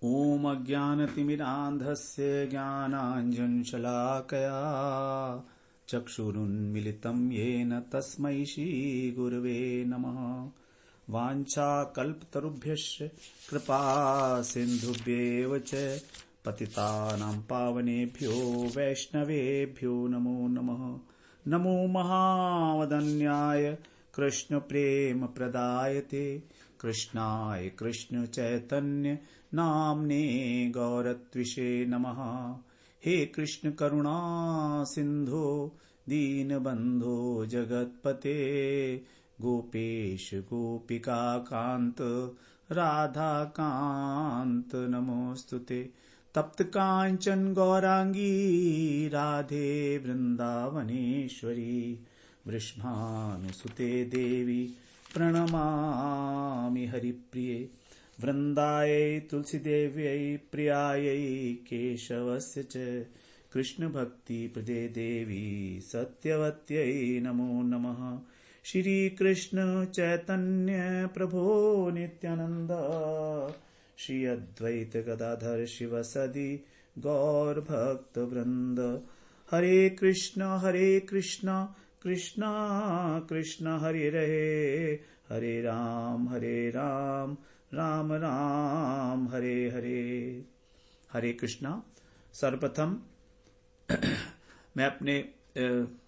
ॐ अज्ञानतिमिरान्धस्य ज्ञानाञ्जनशलाकया चक्षुरुन्मिलितं येन तस्मै श्रीगुरवे नमः। वाञ्छाकल्पतरुभ्यश्च कृपा सिन्धुभ्येव च पतितानां पावनेभ्यो वैष्णवेभ्यो नमो नमः। नमो महावदन्याय कृष्णप्रेमप्रदायते कृष्णाय कृष्ण चैतन्य नाम्ने गौरत्विषे नमः। हे कृष्ण करुणा सिंधो दीनबंधो जगत्पते गोपेश गोपिका कांत राधा कांत नमोस्तुते। तप्त कांचन गौरांगी राधे वृंदावनेश्वरी वृषभानुसुते देवी प्रणमामि हरिप्रिये। वृंदायै तुलसीदेव्यै प्रियायै केशवस्य च कृष्णभक्तिप्रदे देवी सत्यवत्यै नमो नमः। श्री कृष्ण चैतन्य प्रभो नित्यानंद श्री अद्वैत गदाधर शिवसदि गौर भक्त वृंद। हरे कृष्ण कृष्ण कृष्ण हरे हरे राम राम राम हरे हरे। हरे कृष्णा। सर्वप्रथम मैं अपने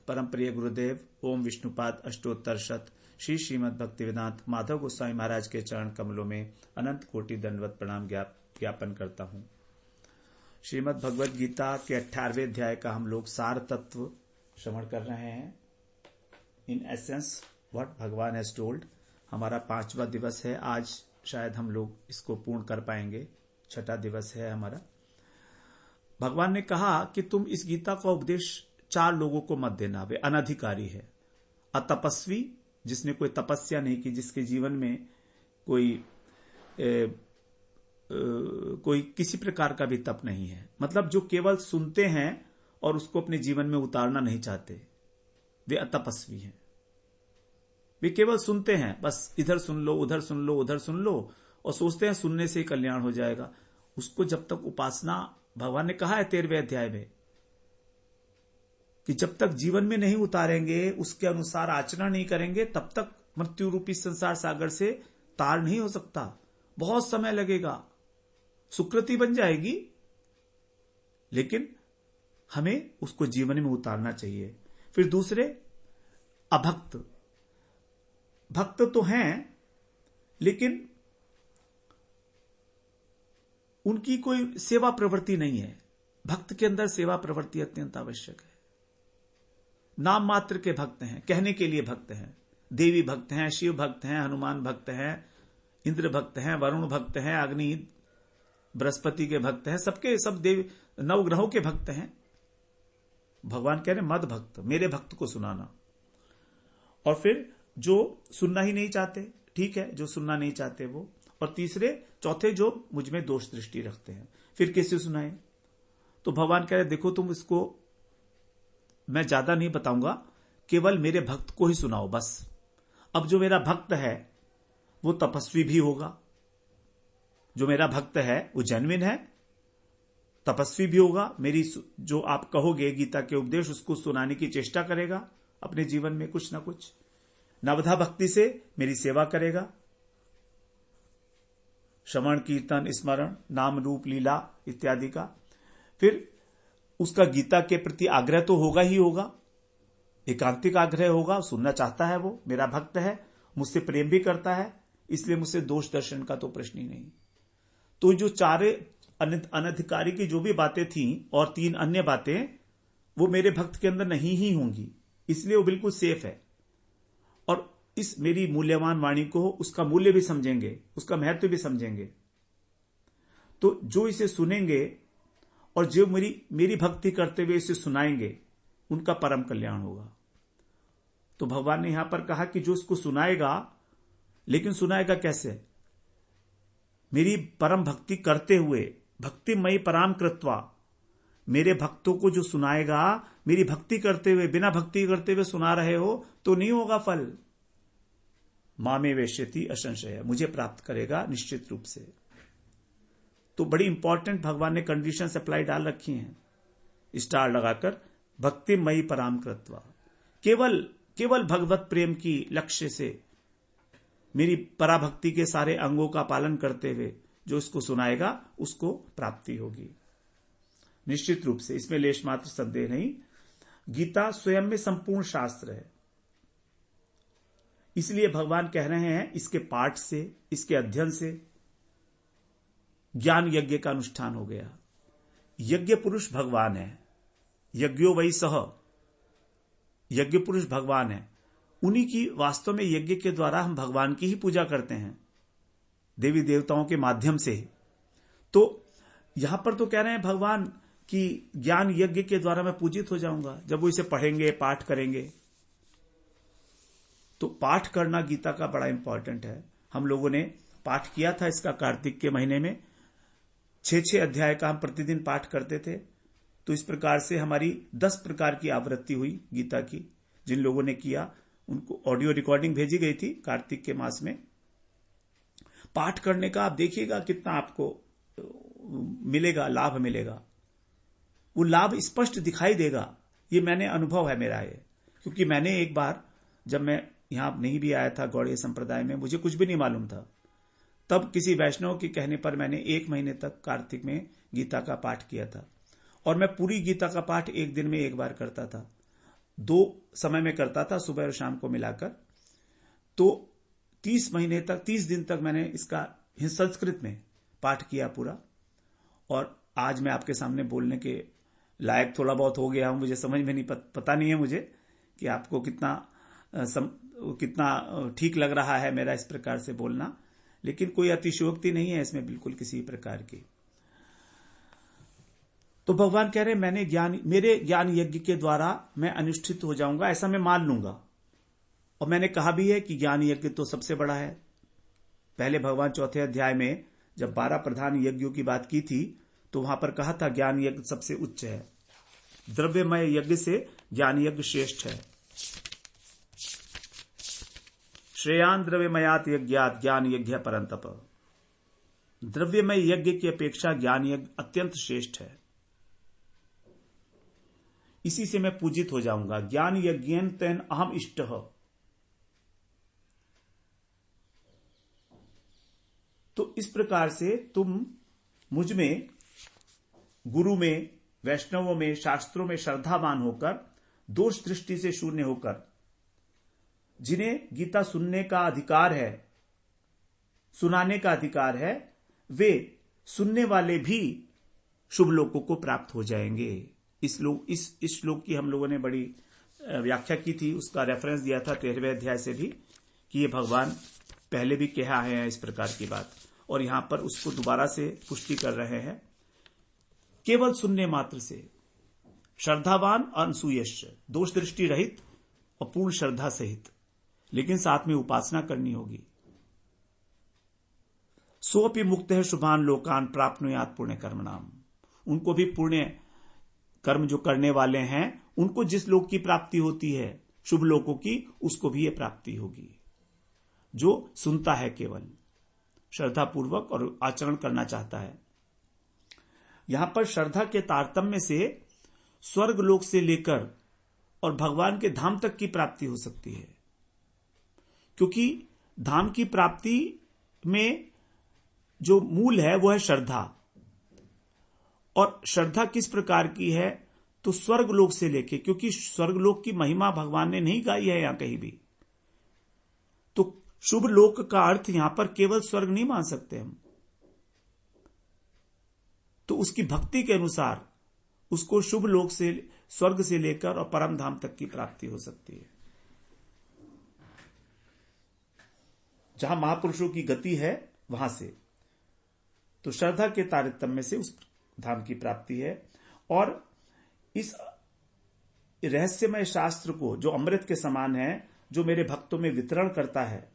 परम प्रिय गुरुदेव ओम विष्णुपाद अष्टोत्तर शत श्री श्रीमद् भक्तिवेदांत माधव गोस्वामी महाराज के चरण कमलों में अनंत कोटि दंडवत प्रणाम ज्ञापन करता हूँ। श्रीमद् भगवद गीता के 18वें अध्याय का हम लोग सार तत्व श्रवण कर रहे हैं। इन एसेंस व्हाट भगवान हैज टोल्ड। हमारा 5वां दिवस है आज। शायद हम लोग इसको पूर्ण कर पाएंगे। 6ठा दिवस है हमारा। भगवान ने कहा कि तुम इस गीता का उपदेश 4 लोगों को मत देना। वे अनधिकारी है। अतपस्वी, जिसने कोई तपस्या नहीं की, जिसके जीवन में कोई किसी प्रकार का भी तप नहीं है, मतलब जो केवल सुनते हैं और उसको अपने जीवन में उतारना नहीं चाहते, वे अतपस्वी हैं। वे केवल सुनते हैं, बस इधर सुन लो उधर सुन लो उधर सुन लो और सोचते हैं सुनने से ही कल्याण हो जाएगा। उसको जब तक उपासना, भगवान ने कहा है 13वें अध्याय में कि जब तक जीवन में नहीं उतारेंगे, उसके अनुसार आचरण नहीं करेंगे, तब तक मृत्यु रूपी संसार सागर से तार नहीं हो सकता। बहुत समय लगेगा, सुकृति बन जाएगी, लेकिन हमें उसको जीवन में उतारना चाहिए। फिर दूसरे अभक्त। भक्त तो हैं लेकिन उनकी कोई सेवा प्रवृत्ति नहीं है। भक्त के अंदर सेवा प्रवृत्ति अत्यंत आवश्यक है। नाम मात्र के भक्त हैं, कहने के लिए भक्त हैं। देवी भक्त हैं, शिव भक्त हैं, हनुमान भक्त हैं, इंद्र भक्त हैं, वरुण भक्त हैं, अग्नि बृहस्पति के भक्त हैं, सबके सब देव नवग्रहों के भक्त हैं। भगवान कह रहे मद भक्त, मेरे भक्त को सुनाना। और फिर जो सुनना ही नहीं चाहते, ठीक है, जो सुनना नहीं चाहते वो। और चौथे जो मुझ में दोष दृष्टि रखते हैं, फिर कैसे सुनाए? तो भगवान कह रहे देखो तुम इसको मैं ज्यादा नहीं बताऊंगा, केवल मेरे भक्त को ही सुनाओ बस। अब जो मेरा भक्त है वो तपस्वी भी होगा, जो मेरा भक्त है वो जेन्युइन है, तपस्वी भी होगा। मेरी जो आप कहोगे गीता के उपदेश, उसको सुनाने की चेष्टा करेगा अपने जीवन में कुछ ना कुछ। नवधा भक्ति से मेरी सेवा करेगा, श्रवण कीर्तन स्मरण नाम रूप लीला इत्यादि का। फिर उसका गीता के प्रति आग्रह तो होगा ही होगा, एकांतिक आग्रह होगा, सुनना चाहता है, वो मेरा भक्त है, मुझसे प्रेम भी करता है, इसलिए मुझसे दोष दर्शन का तो प्रश्न ही नहीं। तो जो 4 अनधिकारी की जो भी बातें थी और 3 अन्य बातें, वो मेरे भक्त के अंदर नहीं ही होंगी, इसलिए वो बिल्कुल सेफ है। और इस मेरी मूल्यवान वाणी को, उसका मूल्य भी समझेंगे, उसका महत्व भी समझेंगे, तो जो इसे सुनेंगे और जो मेरी भक्ति करते हुए इसे सुनाएंगे, उनका परम कल्याण होगा। तो भगवान ने यहां पर कहा कि जो इसको सुनाएगा, लेकिन सुनाएगा कैसे? मेरी परम भक्ति करते हुए, भक्तिमयी पराम कृत्वा, मेरे भक्तों को जो सुनाएगा, मेरी भक्ति करते हुए, बिना भक्ति करते हुए सुना रहे हो तो नहीं होगा फल। मामे वेश्यति असंशय, मुझे प्राप्त करेगा निश्चित रूप से। तो बड़ी इंपॉर्टेंट भगवान ने कंडीशन अप्लाई डाल रखी हैं स्टार लगाकर, भक्तिमयी पराम कृत्वा, केवल भगवत प्रेम की लक्ष्य से मेरी पराभक्ति के सारे अंगों का पालन करते हुए जो इसको सुनाएगा उसको प्राप्ति होगी निश्चित रूप से, इसमें लेश मात्र संदेह नहीं। गीता स्वयं में संपूर्ण शास्त्र है, इसलिए भगवान कह रहे हैं इसके पाठ से, इसके अध्ययन से ज्ञान यज्ञ का अनुष्ठान हो गया। यज्ञ पुरुष भगवान है, यज्ञो वै सह, यज्ञ पुरुष भगवान है, उन्हीं की वास्तव में यज्ञ के द्वारा हम भगवान की ही पूजा करते हैं देवी देवताओं के माध्यम से। तो यहां पर तो कह रहे हैं भगवान कि ज्ञान यज्ञ के द्वारा मैं पूजित हो जाऊंगा जब वो इसे पढ़ेंगे, पाठ करेंगे। तो पाठ करना गीता का बड़ा इंपॉर्टेंट है। हम लोगों ने पाठ किया था इसका कार्तिक के महीने में, 6 अध्याय का हम प्रतिदिन पाठ करते थे। तो इस प्रकार से हमारी 10 प्रकार की आवृत्ति हुई गीता की। जिन लोगों ने किया उनको ऑडियो रिकॉर्डिंग भेजी गई थी कार्तिक के मास में। पाठ करने का आप देखिएगा कितना आपको मिलेगा, लाभ मिलेगा, वो लाभ स्पष्ट दिखाई देगा। ये मैंने अनुभव है मेरा ये, क्योंकि मैंने एक बार जब मैं यहां नहीं भी आया था गौड़ीय संप्रदाय में, मुझे कुछ भी नहीं मालूम था, तब किसी वैष्णव के कहने पर मैंने 1 महीने तक कार्तिक में गीता का पाठ किया था। और मैं पूरी गीता का पाठ एक दिन में एक बार करता था, 2 समय में करता था, सुबह और शाम को मिलाकर। तो 30 दिन तक मैंने इसका संस्कृत में पाठ किया पूरा। और आज मैं आपके सामने बोलने के लायक थोड़ा बहुत हो गया हूं। मुझे समझ में नहीं पता नहीं है मुझे कि आपको कितना ठीक लग रहा है मेरा इस प्रकार से बोलना, लेकिन कोई अतिशयोक्ति नहीं है इसमें बिल्कुल किसी प्रकार की। तो भगवान कह रहे हैं मेरे ज्ञान यज्ञ के द्वारा मैं अनुष्ठित हो जाऊंगा, ऐसा मैं मान लूंगा। और मैंने कहा भी है कि ज्ञान यज्ञ तो सबसे बड़ा है। पहले भगवान 4 अध्याय में जब 12 प्रधान यज्ञों की बात की थी तो वहां पर कहा था ज्ञान यज्ञ सबसे उच्च है, द्रव्यमय यज्ञ से ज्ञान यज्ञ श्रेष्ठ है। श्रेयान द्रव्यमयात यज्ञात ज्ञान यज्ञ परंतप, द्रव्यमय यज्ञ की अपेक्षा ज्ञान यज्ञ अत्यंत श्रेष्ठ है, इसी से मैं पूजित हो जाऊंगा। ज्ञान यज्ञेन तेन अहम इष्ट। तो इस प्रकार से तुम मुझ में, गुरु में, वैष्णवों में, शास्त्रों में श्रद्धावान होकर, दोष दृष्टि से शून्य होकर, जिन्हें गीता सुनने का अधिकार है, सुनाने का अधिकार है, वे सुनने वाले भी शुभ लोकों को प्राप्त हो जाएंगे। इस श्लोक की हम लोगों ने बड़ी व्याख्या की थी, उसका रेफरेंस दिया था 13वें अध्याय से भी, कि ये भगवान पहले भी कहा है इस प्रकार की बात, और यहां पर उसको दोबारा से पुष्टि कर रहे हैं। केवल सुनने मात्र से श्रद्धावान अनसूयश्च, दोष दृष्टि रहित और पूर्ण श्रद्धा सहित, लेकिन साथ में उपासना करनी होगी। सोपि मुक्त है शुभान लोकान प्राप्नुयात पुण्य कर्मणाम, उनको भी पुण्य कर्म जो करने वाले हैं उनको जिस लोक की प्राप्ति होती है, शुभ लोकों की, उसको भी ये प्राप्ति होगी। जो सुनता है केवल श्रद्धा पूर्वक और आचरण करना चाहता है। यहां पर श्रद्धा के तारतम्य से स्वर्ग लोक से लेकर और भगवान के धाम तक की प्राप्ति हो सकती है, क्योंकि धाम की प्राप्ति में जो मूल है वो है श्रद्धा। और श्रद्धा किस प्रकार की है, तो स्वर्ग लोक से लेके, क्योंकि स्वर्ग लोक की महिमा भगवान ने नहीं गाई है यहां कहीं भी। तो शुभ लोक का अर्थ यहां पर केवल स्वर्ग नहीं मान सकते हम, तो उसकी भक्ति के अनुसार उसको शुभ लोक से, स्वर्ग से लेकर और परम धाम तक की प्राप्ति हो सकती है। जहां महापुरुषों की गति है वहां से, तो श्रद्धा के तारतम्य से उस धाम की प्राप्ति है। और इस रहस्यमय शास्त्र को जो अमृत के समान है, जो मेरे भक्तों में वितरण करता है,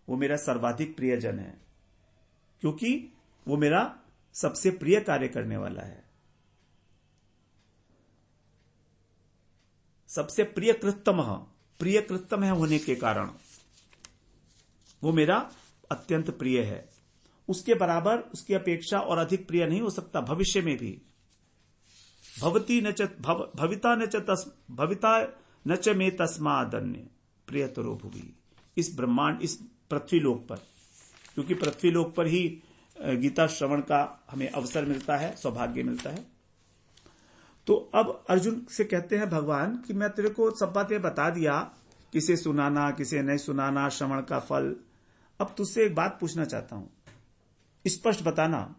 वो मेरा सर्वाधिक प्रियजन है, क्योंकि वो मेरा सबसे प्रिय कार्य करने वाला है, सबसे प्रियकृतम है होने के कारण वो मेरा अत्यंत प्रिय है। उसके बराबर, उसकी अपेक्षा और अधिक प्रिय नहीं हो सकता भविष्य में भी। भविता न च मे तस्मादन्य प्रियतरो भुवि। इस ब्रह्मांड, इस पृथ्वी लोक पर, क्योंकि पृथ्वी लोक पर ही गीता श्रवण का हमें अवसर मिलता है, सौभाग्य मिलता है। तो अब अर्जुन से कहते हैं भगवान कि मैं तेरे को सब बातें बता दिया, किसे सुनाना किसे नहीं सुनाना, श्रवण का फल। अब तुझसे एक बात पूछना चाहता हूं, स्पष्ट बताना,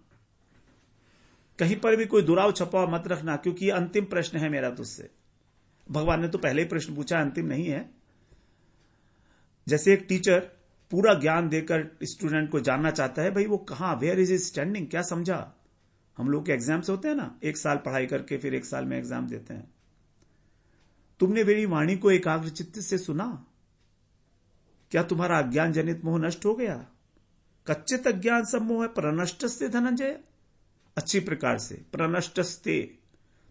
कहीं पर भी कोई दुराव छपाव मत रखना, क्योंकि ये अंतिम प्रश्न है मेरा तुझसे। भगवान ने तो पहले ही प्रश्न पूछा, अंतिम नहीं है। जैसे एक टीचर पूरा ज्ञान देकर स्टूडेंट को जानना चाहता है, भाई वो कहां, वेयर इज स्टैंडिंग, क्या समझा। हम लोग के एग्जाम्स होते हैं ना, एक साल पढ़ाई करके फिर एक साल में एग्जाम देते हैं। तुमने मेरी वाणी को एकाग्र चित्त से सुना? क्या तुम्हारा अज्ञान जनित मोह नष्ट हो गया? कच्चित अज्ञान सब मोह है प्रनष्टस्ते धनंजय। अच्छी प्रकार से प्रनष्टस्ते,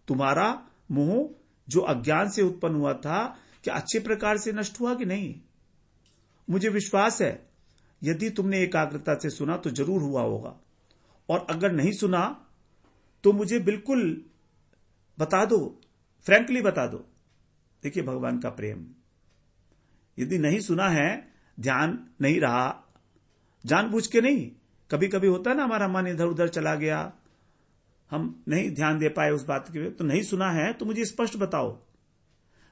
तुम्हारा मोह जो अज्ञान से उत्पन्न हुआ था, क्या अच्छी प्रकार से नष्ट हुआ कि नहीं? मुझे विश्वास है यदि तुमने एकाग्रता से सुना तो जरूर हुआ होगा, और अगर नहीं सुना तो मुझे बिल्कुल बता दो, फ्रैंकली बता दो। देखिए भगवान का प्रेम, यदि नहीं सुना है, ध्यान नहीं रहा, जानबूझ के नहीं, कभी कभी होता है ना हमारा मन इधर उधर चला गया, हम नहीं ध्यान दे पाए उस बात के, तो नहीं सुना है तो मुझे स्पष्ट बताओ।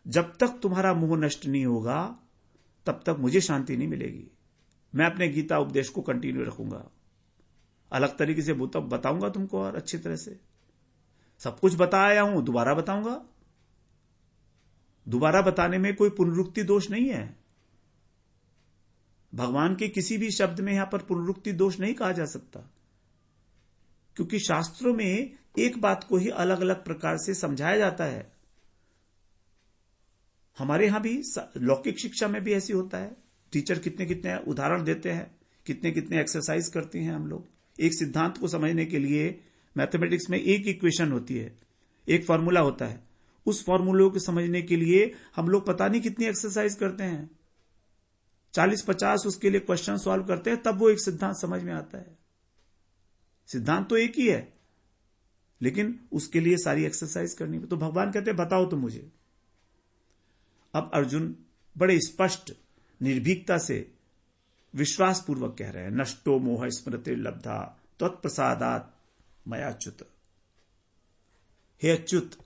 जब तक तुम्हारा मोह नष्ट नहीं होगा तब तक मुझे शांति नहीं मिलेगी। मैं अपने गीता उपदेश को कंटिन्यू रखूंगा, अलग तरीके से बताऊंगा तुमको, और अच्छी तरह से सब कुछ बताया हूं, दोबारा बताऊंगा। दोबारा बताने में कोई पुनरुक्ति दोष नहीं है। भगवान के किसी भी शब्द में यहां पर पुनरुक्ति दोष नहीं कहा जा सकता, क्योंकि शास्त्रों में एक बात को ही अलग अलग प्रकार से समझाया जाता है। हमारे यहां भी लौकिक शिक्षा में भी ऐसी होता है। टीचर कितने कितने उदाहरण देते हैं, कितने कितने एक्सरसाइज करती हैं हम लोग। एक सिद्धांत को समझने के लिए मैथमेटिक्स में एक इक्वेशन होती है, एक फॉर्मूला होता है, उस फॉर्मूले को समझने के लिए हम लोग पता नहीं कितनी एक्सरसाइज करते हैं, 40-50 उसके लिए क्वेश्चन सॉल्व करते हैं, तब वो एक सिद्धांत समझ में आता है। सिद्धांत तो एक ही है, लेकिन उसके लिए सारी एक्सरसाइज करनी। तो भगवान कहते हैं बताओ तो मुझे। अब अर्जुन बड़े स्पष्ट निर्भीकता से विश्वास पूर्वक कह रहे हैं, नष्टो मोह स्मृति लब्धा त्वत्प्रसादात् मयाच्युत। हे अच्युत,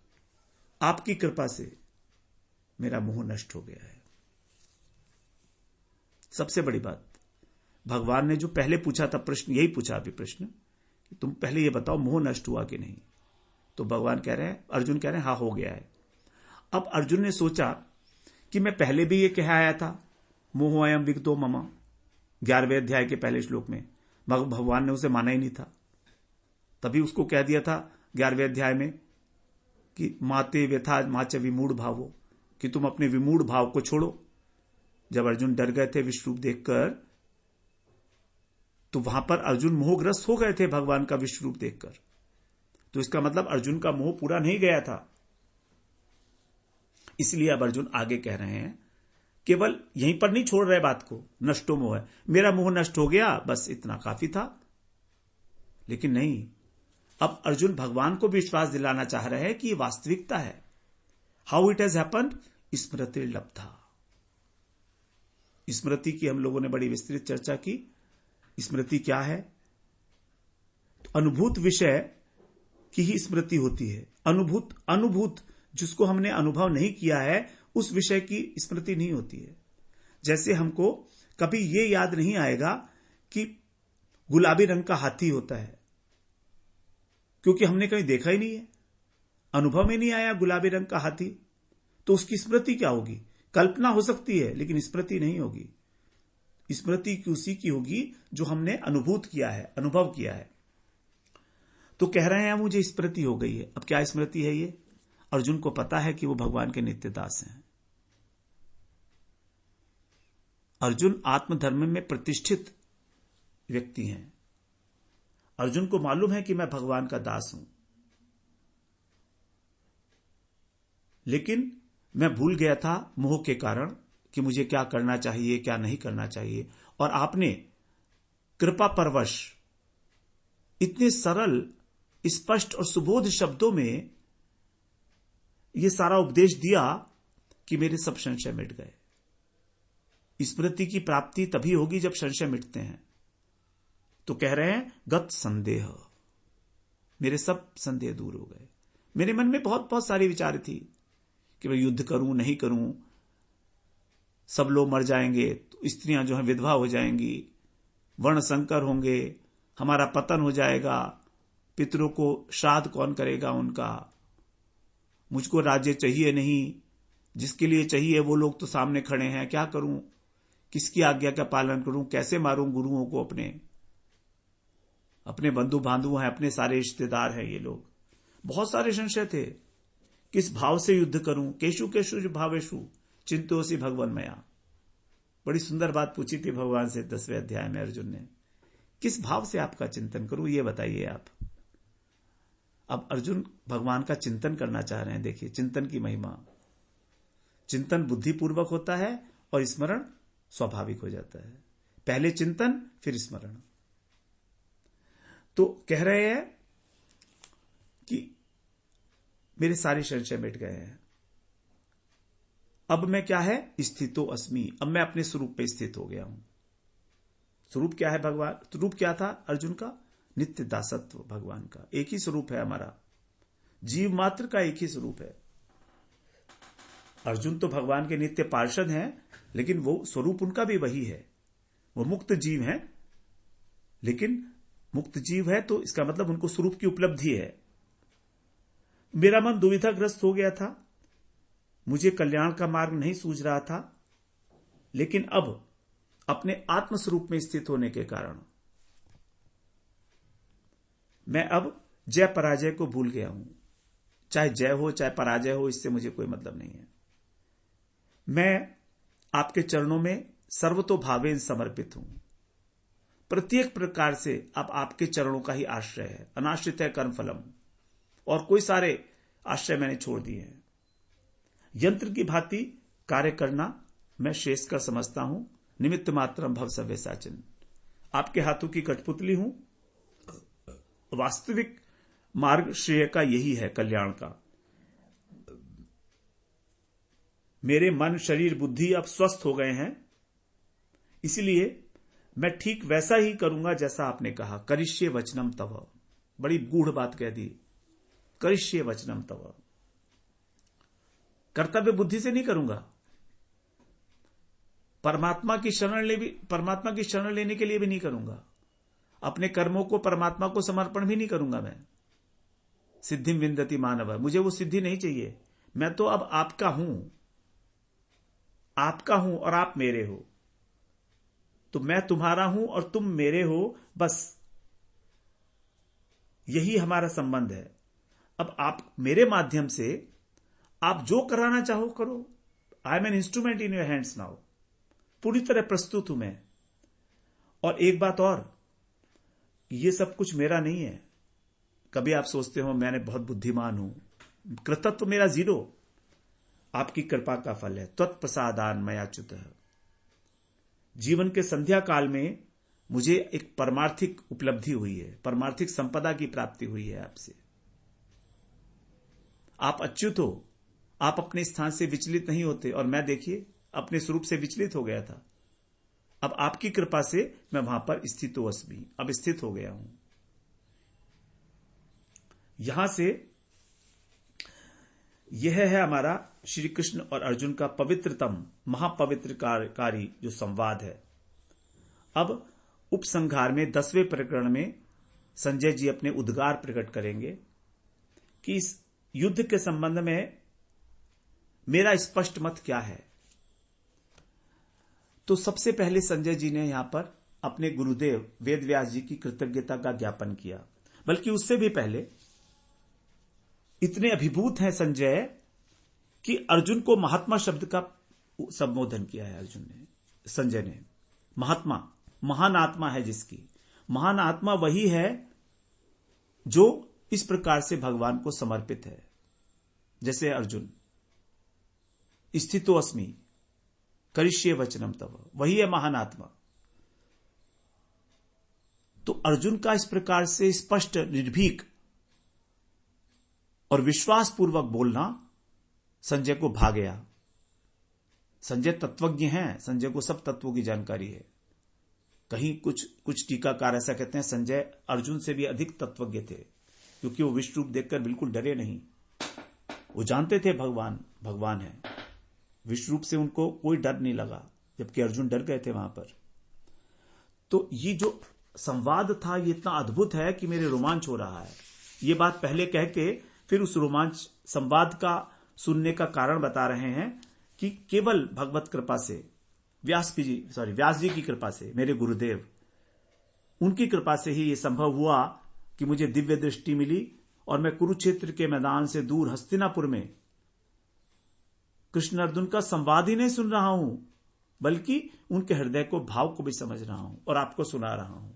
आपकी कृपा से मेरा मोह नष्ट हो गया है। सबसे बड़ी बात, भगवान ने जो पहले पूछा था प्रश्न, यही पूछा अभी प्रश्न कि तुम पहले ये बताओ मोह नष्ट हुआ कि नहीं। तो भगवान कह रहे हैं, अर्जुन कह रहे हैं हाँ हो गया है। अब अर्जुन ने सोचा कि मैं पहले भी ये कह आया था, मोह अयम विगतो मम, 11वें अध्याय के पहले श्लोक में। भगवान ने उसे माना ही नहीं था, तभी उसको कह दिया था 11वें अध्याय में कि माते व्यथा माच विमूढ़ भावो, कि तुम अपने विमूढ़ भाव को छोड़ो। जब अर्जुन डर गए थे विश्वरूप देखकर, तो वहां पर अर्जुन मोहग्रस्त हो गए थे भगवान का विश्वरूप देखकर। तो इसका मतलब अर्जुन का मोह पूरा नहीं गया था। इसलिए अब अर्जुन आगे कह रहे हैं, केवल यहीं पर नहीं छोड़ रहे बात को, नष्टो मोह है, मेरा मोह नष्ट हो गया बस इतना काफी था। लेकिन नहीं, अब अर्जुन भगवान को विश्वास दिलाना चाह रहे हैं कि ये वास्तविकता है। हाउ इट हैज हैपेंड, स्मृति लब्धा। स्मृति की हम लोगों ने बड़ी विस्तृत चर्चा की। स्मृति क्या है? तो अनुभूत विषय की ही स्मृति होती है। अनुभूत जिसको हमने अनुभव नहीं किया है, उस विषय की स्मृति नहीं होती है। जैसे हमको कभी ये याद नहीं आएगा कि गुलाबी रंग का हाथी होता है, क्योंकि हमने कहीं देखा ही नहीं है, अनुभव में नहीं आया गुलाबी रंग का हाथी। तो उसकी स्मृति क्या होगी? कल्पना हो सकती है, लेकिन स्मृति नहीं होगी। स्मृति उसी की होगी जो हमने अनुभूत किया है, अनुभव किया है। तो कह रहे हैं मुझे स्मृति हो गई है। अब क्या स्मृति है ये? अर्जुन को पता है कि वो भगवान के नित्य दास हैं। अर्जुन आत्मधर्म में प्रतिष्ठित व्यक्ति हैं। अर्जुन को मालूम है कि मैं भगवान का दास हूं, लेकिन मैं भूल गया था मोह के कारण कि मुझे क्या करना चाहिए, क्या नहीं करना चाहिए। और आपने कृपा परवश इतने सरल, स्पष्ट और सुबोध शब्दों में यह सारा उपदेश दिया कि मेरे सब संशय मिट गए। स्मृति की प्राप्ति तभी होगी जब संशय मिटते हैं। तो कह रहे हैं गत संदेह, मेरे सब संदेह दूर हो गए। मेरे मन में बहुत बहुत सारी विचार थी कि मैं युद्ध करूं नहीं करूं, सब लोग मर जाएंगे, तो स्त्रियां जो हैं विधवा हो जाएंगी, वर्ण संकर होंगे, हमारा पतन हो जाएगा, पितरों को श्राद्ध कौन करेगा उनका, मुझको राज्य चाहिए नहीं, जिसके लिए चाहिए वो लोग तो सामने खड़े हैं, क्या करूं, किसकी आज्ञा का पालन करूं, कैसे मारूं गुरुओं को, अपने बंधु बांधु हैं, अपने सारे रिश्तेदार हैं ये लोग। बहुत सारे संशय थे। किस भाव से युद्ध करूं, केशु केशु भावेशु चिंतोसी भगवान मया। बड़ी सुंदर बात पूछी थी भगवान से 10वें अध्याय में अर्जुन ने। किस भाव से आपका चिंतन करूं, ये बताइए आप। अब अर्जुन भगवान का चिंतन करना चाह रहे हैं। देखिए चिंतन की महिमा। चिंतन बुद्धिपूर्वक होता है और स्मरण स्वाभाविक हो जाता है। पहले चिंतन फिर स्मरण। तो कह रहे हैं कि मेरे सारे संशय मिट गए हैं। अब मैं क्या है, स्थितो अस्मि, अब मैं अपने स्वरूप पे स्थित हो गया हूं। स्वरूप क्या है भगवान, स्वरूप क्या था अर्जुन का, नित्य दासत्व भगवान का। एक ही स्वरूप है हमारा, जीव मात्र का एक ही स्वरूप है। अर्जुन तो भगवान के नित्य पार्षद हैं, लेकिन वो स्वरूप उनका भी वही है। वो मुक्त जीव हैं, लेकिन मुक्त जीव है तो इसका मतलब उनको स्वरूप की उपलब्धि है। मेरा मन दुविधाग्रस्त हो गया था, मुझे कल्याण का मार्ग नहीं सूझ रहा था, लेकिन अब अपने आत्मस्वरूप में स्थित होने के कारण मैं अब जय पराजय को भूल गया हूं। चाहे जय हो चाहे पराजय हो, इससे मुझे कोई मतलब नहीं है। मैं आपके चरणों में सर्वतोभावेन समर्पित हूं। प्रत्येक प्रकार से अब आपके चरणों का ही आश्रय है। अनाश्रित है कर्मफलम, और कोई सारे आश्रय मैंने छोड़ दिए हैं। यंत्र की भांति कार्य करना मैं श्रेष्ठ कर समझता हूं। निमित्त मात्रम भव सव्यसाचिन, आपके हाथों की कठपुतली हूं। वास्तविक मार्ग श्रेय का यही है, कल्याण का। मेरे मन शरीर बुद्धि अब स्वस्थ हो गए हैं, इसलिए मैं ठीक वैसा ही करूंगा जैसा आपने कहा। करिष्ये वचनम तव, बड़ी गूढ़ बात कह दी। करिष्ये वचनम तव, कर्तव्य बुद्धि से नहीं करूंगा। परमात्मा की शरण लेने के लिए भी नहीं करूंगा। अपने कर्मों को परमात्मा को समर्पण भी नहीं करूंगा मैं। सिद्धिम विंदति मानव, मुझे वो सिद्धि नहीं चाहिए। मैं तो अब आपका हूं और आप मेरे हो। तो मैं तुम्हारा हूं और तुम मेरे हो, बस यही हमारा संबंध है। अब आप मेरे माध्यम से आप जो कराना चाहो करो। I am an instrument in your hands now. पूरी तरह प्रस्तुत हूं मैं। और एक बात और, ये सब कुछ मेरा नहीं है। कभी आप सोचते हो मैंने बहुत बुद्धिमान हूं, कृतत्व मेरा 0, आपकी कृपा का फल है। त्वत्प्रसादान मयाच्युत। जीवन के संध्या काल में मुझे एक परमार्थिक उपलब्धि हुई है, परमार्थिक संपदा की प्राप्ति हुई है आपसे। आप अच्युत हो, आप अपने स्थान से विचलित नहीं होते, और मैं देखिए अपने स्वरूप से विचलित हो गया था। अब आपकी कृपा से मैं वहां पर स्थितोऽस्मि, अब स्थित हो गया हूं। यहां से यह है हमारा श्री कृष्ण और अर्जुन का पवित्रतम महापवित्रकारी जो संवाद है। अब उपसंहार में 10वें प्रकरण में संजय जी अपने उद्गार प्रकट करेंगे कि इस युद्ध के संबंध में मेरा स्पष्ट मत क्या है। तो सबसे पहले संजय जी ने यहां पर अपने गुरुदेव वेद व्यास जी की कृतज्ञता का ज्ञापन किया। बल्कि उससे भी पहले इतने अभिभूत हैं संजय कि अर्जुन को महात्मा शब्द का संबोधन किया है संजय ने। महात्मा, महान आत्मा है जिसकी। महान आत्मा वही है जो इस प्रकार से भगवान को समर्पित है, जैसे अर्जुन। स्थितोऽस्मि करिष्ये वचनम तव, वही है महान आत्मा। तो अर्जुन का इस प्रकार से स्पष्ट, निर्भीक और विश्वासपूर्वक बोलना संजय को भा गया। संजय तत्वज्ञ हैं, संजय को सब तत्वों की जानकारी है। कहीं कुछ टीकाकार ऐसा कहते हैं संजय अर्जुन से भी अधिक तत्वज्ञ थे, क्योंकि वो विश्व रूप देखकर बिल्कुल डरे नहीं। वो जानते थे भगवान है, विश्व रूप से उनको कोई डर नहीं लगा, जबकि अर्जुन डर गए थे वहां पर। तो ये जो संवाद था ये इतना अद्भुत है कि मेरे रोमांच हो रहा है। ये बात पहले कह के फिर उस रोमांच संवाद का सुनने का कारण बता रहे हैं कि केवल भगवत कृपा से, व्यास जी की कृपा से, मेरे गुरुदेव, उनकी कृपा से ही ये संभव हुआ कि मुझे दिव्य दृष्टि मिली और मैं कुरुक्षेत्र के मैदान से दूर हस्तिनापुर में कृष्ण अर्जुन का संवाद ही नहीं सुन रहा हूं, बल्कि उनके हृदय को, भाव को भी समझ रहा हूं और आपको सुना रहा हूं।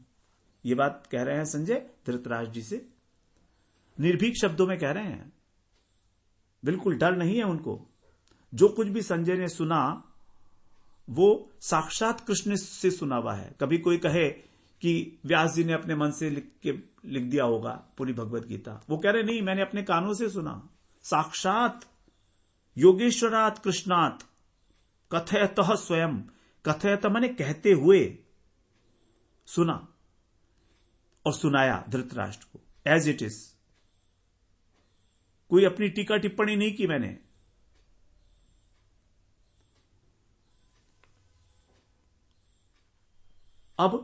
ये बात कह रहे हैं संजय धृतराष्ट्र जी से, निर्भीक शब्दों में कह रहे हैं। बिल्कुल डर नहीं है उनको। जो कुछ भी संजय ने सुना वो साक्षात कृष्ण से सुना हुआ है। कभी कोई कहे कि व्यास जी ने अपने मन से लिख दिया होगा पूरी भगवत गीता, वो कह रहे नहीं, मैंने अपने कानों से सुना। साक्षात योगेश्वरात कृष्णात कथयतः स्वयं, कथयत माने कहते हुए सुना और सुनाया धृतराष्ट्र को एज इट इज। कोई अपनी टीका टिप्पणी नहीं की मैंने। अब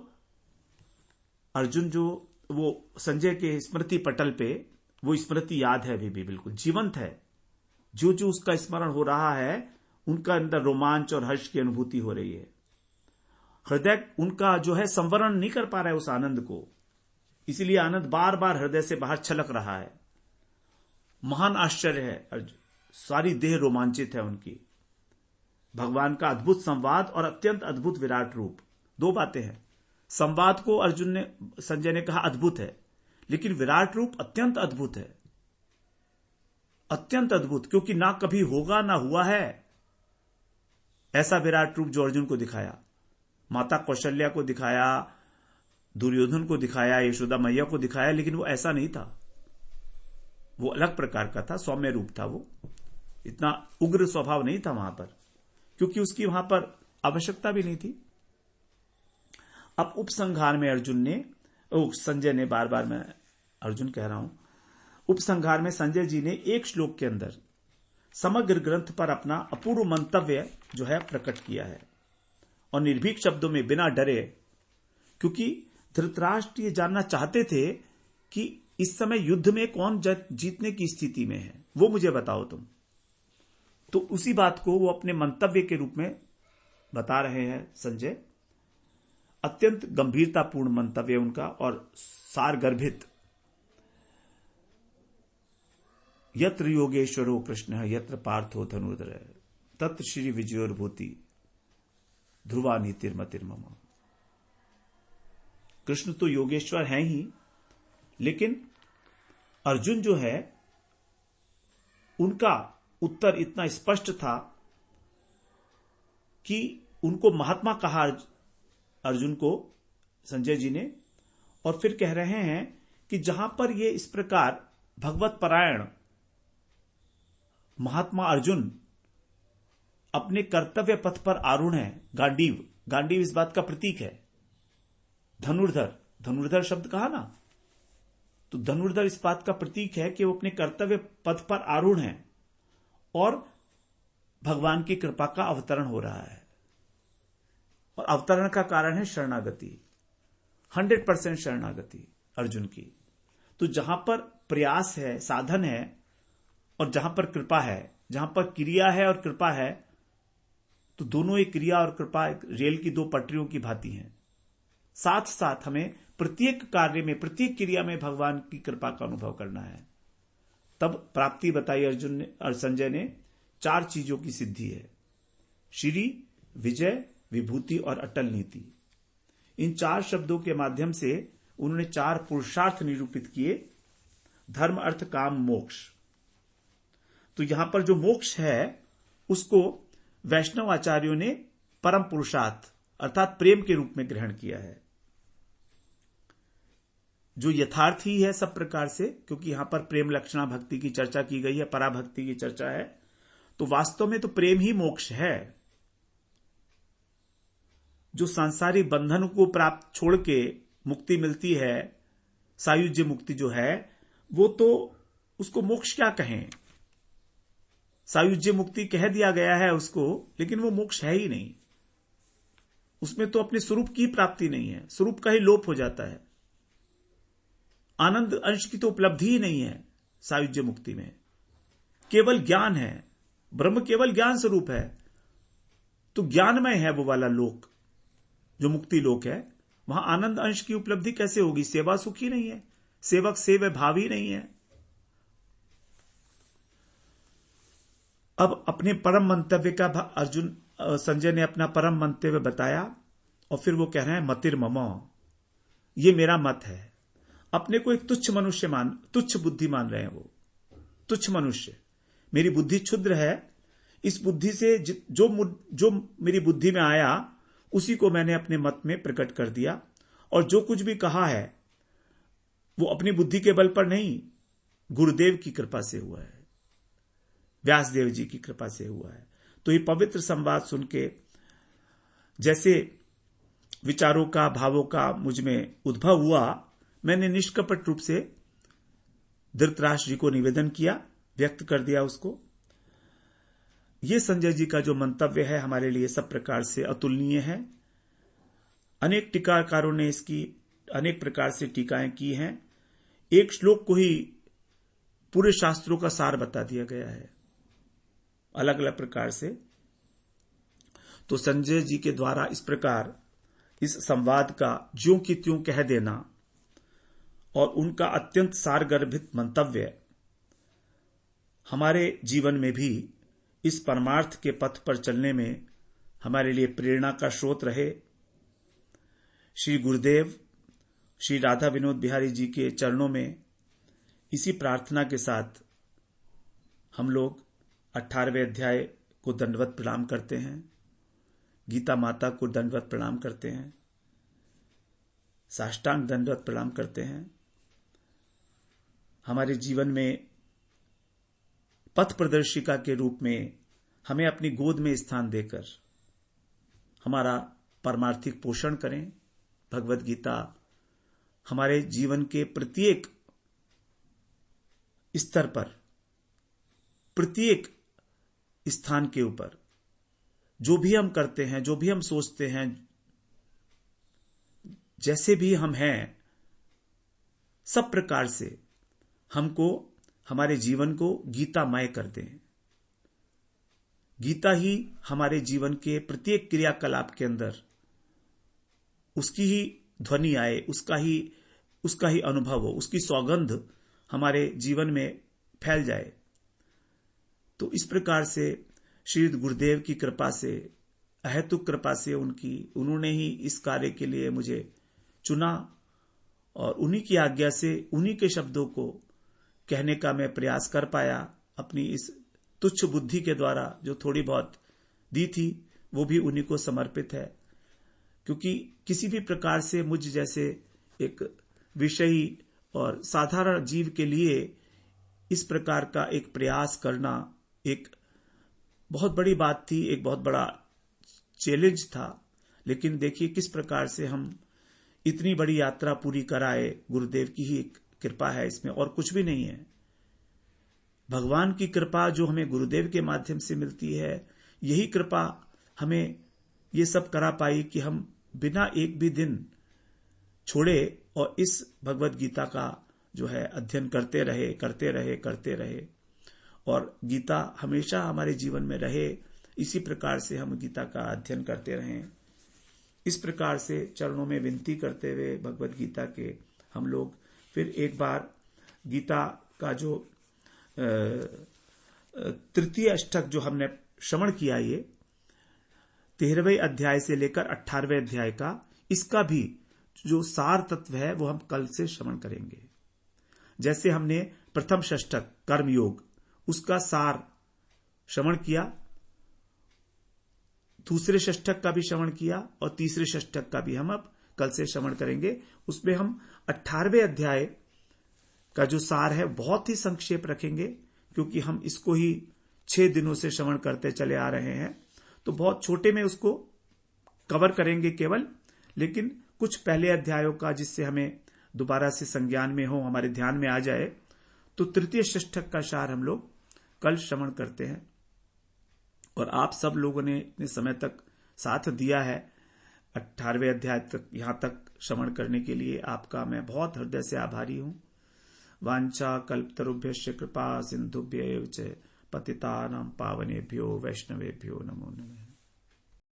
अर्जुन जो वो संजय के स्मृति पटल पे, वो स्मृति याद है, अभी भी बिल्कुल जीवंत है। जो जो उसका स्मरण हो रहा है उनका अंदर रोमांच और हर्ष की अनुभूति हो रही है। हृदय उनका जो है संवरण नहीं कर पा रहा है उस आनंद को, इसीलिए आनंद बार बार हृदय से बाहर छलक रहा है। महान आश्चर्य है, सारी देह रोमांचित है उनकी। भगवान का अद्भुत संवाद और अत्यंत अद्भुत विराट रूप, दो बातें हैं। संवाद को संजय ने कहा अद्भुत है, लेकिन विराट रूप अत्यंत अद्भुत है, अत्यंत अद्भुत, क्योंकि ना कभी होगा ना हुआ है ऐसा विराट रूप जो अर्जुन को दिखाया। माता कौशल्या को दिखाया, दुर्योधन को दिखाया, यशोदा मैया को दिखाया, लेकिन वो ऐसा नहीं था। वो अलग प्रकार का था, सौम्य रूप था। वो इतना उग्र स्वभाव नहीं था वहां पर, क्योंकि उसकी वहां पर आवश्यकता भी नहीं थी। अब उपसंहार में संजय ने, बार बार मैं अर्जुन कह रहा हूं, उपसंहार में संजय जी ने एक श्लोक के अंदर समग्र ग्रंथ पर अपना अपूर्व मंतव्य जो है प्रकट किया है, और निर्भीक शब्दों में, बिना डरे, क्योंकि धृतराष्ट्र ये जानना चाहते थे कि इस समय युद्ध में कौन जीतने की स्थिति में है, वो मुझे बताओ तुम। तो उसी बात को वो अपने मंतव्य के रूप में बता रहे हैं संजय। अत्यंत गंभीरतापूर्ण मंतव्य उनका और सारगर्भित। यत्र योगेश्वरो कृष्ण यत्र पार्थो धनुर्धर तत्र श्री विजयोर्भूति ध्रुवा नीतिर्मतिर्मम। कृष्ण तो योगेश्वर हैं ही, लेकिन अर्जुन जो है उनका उत्तर इतना स्पष्ट था कि उनको महात्मा कहा अर्जुन को संजय जी ने। और फिर कह रहे हैं कि जहां पर ये इस प्रकार भगवत परायण महात्मा अर्जुन अपने कर्तव्य पथ पर आरूढ़ है, गांडीव इस बात का प्रतीक है। धनुर्धर शब्द कहा ना, तो धनुर्धर इस बात का प्रतीक है कि वो अपने कर्तव्य पथ पर आरूढ़ हैं और भगवान की कृपा का अवतरण हो रहा है। और अवतरण का कारण है शरणागति, 100% शरणागति अर्जुन की। तो जहां पर प्रयास है, साधन है, और जहां पर कृपा है, जहां पर क्रिया है और कृपा है, तो दोनों एक क्रिया और कृपा रेल की दो पटरियों की भांति हैं। साथ साथ हमें प्रत्येक कार्य में, प्रत्येक क्रिया में भगवान की कृपा का अनुभव करना है। तब प्राप्ति बताई अर्जुन ने और संजय ने, 4 चीजों की सिद्धि है: श्री, विजय, विभूति और अटल नीति। इन 4 शब्दों के माध्यम से उन्होंने 4 पुरुषार्थ निरूपित किए: धर्म, अर्थ, काम, मोक्ष। तो यहां पर जो मोक्ष है उसको वैष्णव आचार्यों ने परम पुरुषार्थ अर्थात प्रेम के रूप में ग्रहण किया है। जो यथार्थी है सब प्रकार से, क्योंकि यहां पर प्रेम लक्षणा भक्ति की चर्चा की गई है, पराभक्ति की चर्चा है, तो वास्तव में तो प्रेम ही मोक्ष है। जो सांसारिक बंधन को प्राप्त छोड़ के मुक्ति मिलती है, सायुज्य मुक्ति जो है, वो तो उसको मोक्ष क्या कहें। सायुज्य मुक्ति कह दिया गया है उसको, लेकिन वो मोक्ष है ही नहीं। उसमें तो अपने स्वरूप की प्राप्ति नहीं है, स्वरूप का ही लोप हो जाता है। आनंद अंश की तो उपलब्धि ही नहीं है सायुज्य मुक्ति में, केवल ज्ञान है। ब्रह्म केवल ज्ञान स्वरूप है, तो ज्ञानमय है वो वाला लोक जो मुक्ति लोक है। वहां आनंद अंश की उपलब्धि कैसे होगी? सेवा सुख ही नहीं है, सेवक सेव भाव ही नहीं है। अब अपने परम मंतव्य का संजय ने अपना परम मंतव्य बताया, और फिर वो कह रहे हैं मतिर्मम, ये मेरा मत है। अपने को एक तुच्छ बुद्धि मान रहे हैं वो, तुच्छ मनुष्य। मेरी बुद्धि क्षुद्र है, इस बुद्धि से जो मेरी बुद्धि में आया उसी को मैंने अपने मत में प्रकट कर दिया, और जो कुछ भी कहा है वो अपनी बुद्धि के बल पर नहीं, गुरुदेव की कृपा से हुआ है, व्यासदेव जी की कृपा से हुआ है। तो ये पवित्र संवाद सुन के जैसे विचारों का, भावों का मुझ में उद्भव हुआ, मैंने निष्कपट रूप से धृतराष्ट्र जी को निवेदन किया, व्यक्त कर दिया उसको। ये संजय जी का जो मंतव्य है हमारे लिए सब प्रकार से अतुलनीय है। अनेक टीकाकारों ने इसकी अनेक प्रकार से टीकाएं की हैं। एक श्लोक को ही पूरे शास्त्रों का सार बता दिया गया है अलग अलग प्रकार से। तो संजय जी के द्वारा इस प्रकार इस संवाद का ज्यों की त्यों कह देना और उनका अत्यंत सारगर्भित मंतव्य हमारे जीवन में भी इस परमार्थ के पथ पर चलने में हमारे लिए प्रेरणा का स्रोत रहे। श्री गुरुदेव श्री राधा विनोद बिहारी जी के चरणों में इसी प्रार्थना के साथ हम लोग 18वें अध्याय को दंडवत प्रणाम करते हैं, गीता माता को दंडवत प्रणाम करते हैं, साष्टांग दंडवत प्रणाम करते हैं। हमारे जीवन में पथ प्रदर्शिका के रूप में हमें अपनी गोद में स्थान देकर हमारा परमार्थिक पोषण करें। भगवत गीता हमारे जीवन के प्रत्येक स्तर पर, प्रत्येक स्थान के ऊपर जो भी हम करते हैं, जो भी हम सोचते हैं, जैसे भी हम हैं, सब प्रकार से हमको हमारे जीवन को गीतामय कर दें। गीता ही हमारे जीवन के प्रत्येक क्रियाकलाप के अंदर उसकी ही ध्वनि आए, उसका ही अनुभव हो, उसकी सौगंध हमारे जीवन में फैल जाए। तो इस प्रकार से श्री गुरुदेव की कृपा से, अहेतुक कृपा से उन्होंने ही इस कार्य के लिए मुझे चुना, और उन्हीं की आज्ञा से उन्हीं के शब्दों को कहने का मैं प्रयास कर पाया। अपनी इस तुच्छ बुद्धि के द्वारा जो थोड़ी बहुत दी थी वो भी उन्हीं को समर्पित है, क्योंकि किसी भी प्रकार से मुझ जैसे एक विषयी और साधारण जीव के लिए इस प्रकार का एक प्रयास करना एक बहुत बड़ी बात थी, एक बहुत बड़ा चैलेंज था। लेकिन देखिए किस प्रकार से हम इतनी बड़ी यात्रा पूरी कराए, गुरुदेव की ही एक कृपा है इसमें, और कुछ भी नहीं है। भगवान की कृपा जो हमें गुरुदेव के माध्यम से मिलती है, यही कृपा हमें ये सब करा पाई कि हम बिना एक भी दिन छोड़े और इस भगवत गीता का जो है अध्ययन करते रहे, और गीता हमेशा हमारे जीवन में रहे। इसी प्रकार से हम गीता का अध्ययन करते रहें। इस प्रकार से चरणों में विनती करते हुए भगवत गीता के हम लोग फिर एक बार गीता का जो तृतीय अष्टक जो हमने श्रवण किया, ये 13वें अध्याय से लेकर 18वें अध्याय का, इसका भी जो सार तत्व है वो हम कल से श्रवण करेंगे। जैसे हमने प्रथम षष्टक कर्मयोग उसका सार श्रवण किया, दूसरे षष्टक का भी श्रवण किया, और तीसरे षष्टक का भी हम अब कल से श्रवण करेंगे। उसमें हम 18वें अध्याय का जो सार है बहुत ही संक्षेप रखेंगे, क्योंकि हम इसको ही 6 दिनों से श्रवण करते चले आ रहे हैं, तो बहुत छोटे में उसको कवर करेंगे केवल, लेकिन कुछ पहले अध्यायों का जिससे हमें दोबारा से संज्ञान में हो, हमारे ध्यान में आ जाए, तो तृतीय षष्ठक का सार हम लोग कल श्रवण करते हैं। और आप सब लोगों ने इतने समय तक साथ दिया है 18वें अध्याय तक, यहां तक श्रवण करने के लिए आपका मैं बहुत हृदय से आभारी हूं। वांछा कल्पतरुभ्यश्च कृपा सिंधुभ्यैव च पतितानां पावनेभ्यो वैष्णवेभ्यो नमो नमः।